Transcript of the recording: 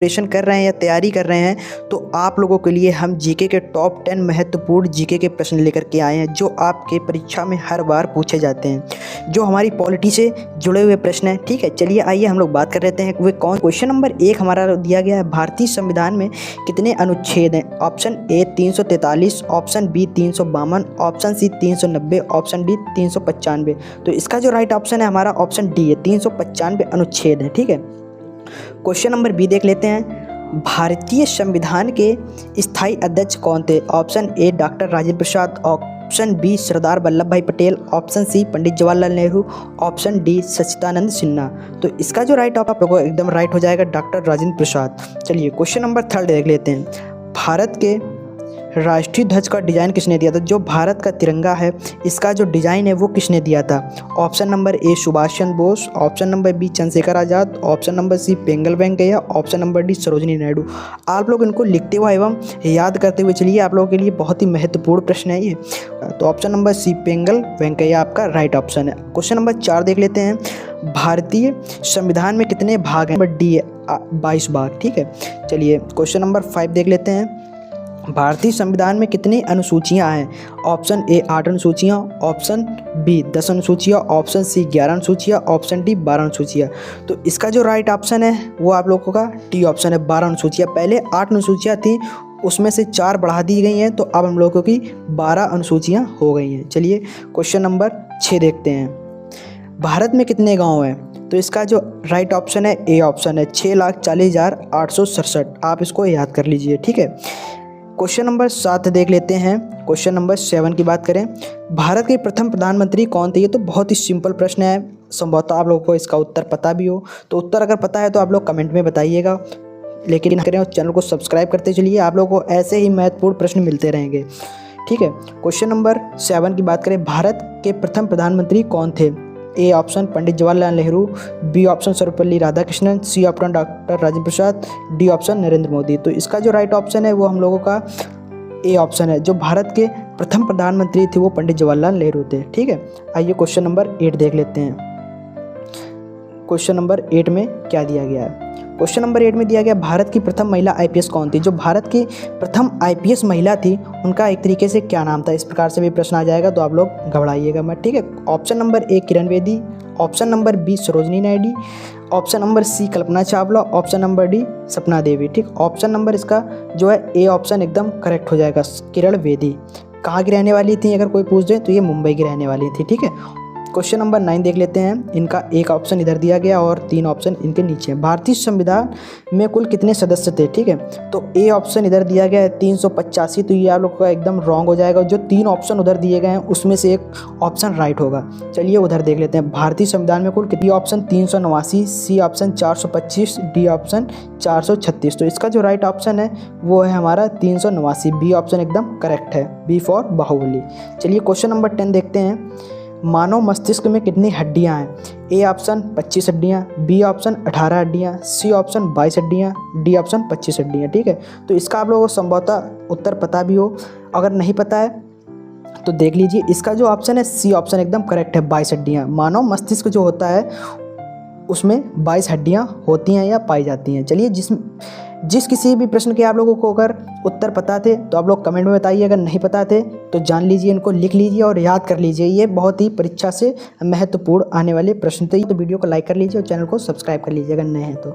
Preparation कर रहे हैं या तैयारी कर रहे हैं तो आप लोगों के लिए हम जीके के टॉप 10 महत्वपूर्ण जीके के प्रश्न लेकर के आए हैं जो आपके परीक्षा में हर बार पूछे जाते हैं, जो हमारी पॉलिटी से जुड़े हुए प्रश्न हैं। ठीक है, चलिए आइए हम लोग बात कर लेते हैं वे कौन। क्वेश्चन नंबर 1 हमारा दिया गया है, भारतीय संविधान में कितने अनुच्छेद हैं? Option a 343, option b 352, option c 390, option d 395। तो इसका जो राइट ऑप्शन है हमारा ऑप्शन डी है, 395 अनुच्छेद है। ठीक है, क्वेश्चन नंबर बी देख लेते हैं, भारतीय संविधान के स्थायी अध्यक्ष कौन थे? Option a doctor Rajendra Prasad, option b Sardar Vallabh Bhai Patel, option c Pandit Jawaharlal Nehru, option d Sachchidananda Sinha. तो इसका जो राइट आप लोगों को एकदम राइट हो जाएगा, डॉक्टर राजेंद्र प्रसाद। चलिए क्वेश्चन नंबर 3 देख लेते हैं, भारत के राष्ट्रीय ध्वज का डिज़ाइन किसने दिया था? जो भारत का तिरंगा है इसका जो डिज़ाइन है वो किसने दिया था? Option number a Subhash Chandra Bose, option number b Chandrashekhar Azad, option number c Pingali Venkayya, option number d Sarojini Naidu. आप लोग इनको लिखते हुए एवं याद करते हुए चलिए, आप लोगों के लिए बहुत ही महत्वपूर्ण प्रश्न है ये। तो option number c Pingali Venkaiah आपका राइट ऑप्शन है। क्वेश्चन नंबर 4 देख लेते हैं, भारतीय संविधान में कितने भाग हैं? नंबर डी है 22 भाग। ठीक है, चलिए क्वेश्चन नंबर 5 देख लेते हैं, भारतीय संविधान में कितनी अनुसूचियां हैं? ऑप्शन ए 8 अनुसूचियां, ऑप्शन बी 10 अनुसूचियां, ऑप्शन सी 11 अनुसूचियां, ऑप्शन डी 12 अनुसूचियां। तो इसका जो राइट ऑप्शन है वो आप लोगों का डी ऑप्शन है, 12 अनुसूचियां। पहले 8 अनुसूचियां थी, उसमें से 4 बढ़ा दी गई हैं, तो अब हम लोगों की 12 अनुसूचियां हो गई हैं। चलिए क्वेश्चन नंबर 6 देखते हैं, भारत में कितने गाँव हैं? तो इसका जो राइट ऑप्शन है ए ऑप्शन है, 6,40,867। आप इसको याद कर लीजिए। ठीक है, क्वेश्चन नंबर 7 देख लेते हैं, क्वेश्चन नंबर 7 की बात करें, भारत के प्रथम प्रधानमंत्री कौन थे? ये तो बहुत ही सिंपल प्रश्न है, संभवतः आप लोगों को इसका उत्तर पता भी हो। तो उत्तर अगर पता है तो आप लोग कमेंट में बताइएगा, लेकिन करें और चैनल को सब्सक्राइब करते चलिए, आप लोगों को ऐसे ही महत्वपूर्ण प्रश्न मिलते रहेंगे। ठीक है, क्वेश्चन नंबर 7 की बात करें, भारत के प्रथम प्रधानमंत्री कौन थे? A option Pandit Jawaharlal Nehru, b option Sarvepalli Radhakrishnan, c option doctor Rajendra Prasad, d option Narendra Modi. तो इसका जो राइट ऑप्शन है वो हम लोगों का ए ऑप्शन है, जो भारत के प्रथम प्रधानमंत्री थे वो पंडित जवाहरलाल नेहरू थे। ठीक है, आइए क्वेश्चन नंबर 8 देख लेते हैं, क्वेश्चन नंबर 8 में क्या दिया गया है? क्वेश्चन नंबर 8 में दिया गया, भारत की प्रथम महिला आईपीएस कौन थी? जो भारत की प्रथम आईपीएस महिला थी उनका एक तरीके से क्या नाम था? इस प्रकार से भी प्रश्न आ जाएगा, तो आप लोग घबराइएगा मत। ठीक है, option number a Kiran Bedi, option number b Sarojini Naidu, option number c Kalpana Chawla, option number d Sapna Devi. ठीक, ऑप्शन नंबर इसका जो है ए ऑप्शन एकदम करेक्ट हो जाएगा, किरण बेदी। कहाँ की रहने वाली थी अगर कोई पूछ दे तो ये मुंबई की रहने वाली थी। ठीक है, क्वेश्चन नंबर 9 देख लेते हैं, इनका एक ऑप्शन इधर दिया गया और 3 ऑप्शन इनके नीचे हैं। भारतीय संविधान में कुल कितने सदस्य थे? ठीक है, तो ए ऑप्शन इधर दिया गया है 385, तो ये आप लोग का एकदम रॉन्ग हो जाएगा। जो 3 ऑप्शन उधर दिए गए हैं उसमें से एक ऑप्शन राइट होगा। चलिए उधर देख लेते हैं, भारतीय संविधान में कुल कितनी? Option 389, c option 425, d option 436। तो इसका जो राइट ऑप्शन है वो है हमारा 389, बी ऑप्शन एकदम करेक्ट है, बी फॉर बाहुबली। चलिए क्वेश्चन नंबर 10 देखते हैं, मानव मस्तिष्क में कितनी हड्डियां हैं? ए ऑप्शन 25 हड्डियां, बी ऑप्शन 18 हड्डियां, सी ऑप्शन 22 हड्डियां, डी ऑप्शन 25 हड्डियां। ठीक है, तो इसका आप लोगों को संभवतः उत्तर पता भी हो, अगर नहीं पता है तो देख लीजिए, इसका जो ऑप्शन है सी ऑप्शन एकदम करेक्ट है, 22 हड्डियां। मानव मस्तिष्क जो होता है उसमें 22 हड्डियां होती हैं या पाई जाती हैं। चलिए जिस किसी भी प्रश्न के आप लोगों को अगर उत्तर पता थे तो आप लोग कमेंट में बताइए, अगर नहीं पता थे तो जान लीजिए, इनको लिख लीजिए और याद कर लीजिए, ये बहुत ही परीक्षा से महत्वपूर्ण आने वाले प्रश्न थे। तो वीडियो को लाइक कर लीजिए और चैनल को सब्सक्राइब कर लीजिए अगर नए हैं तो।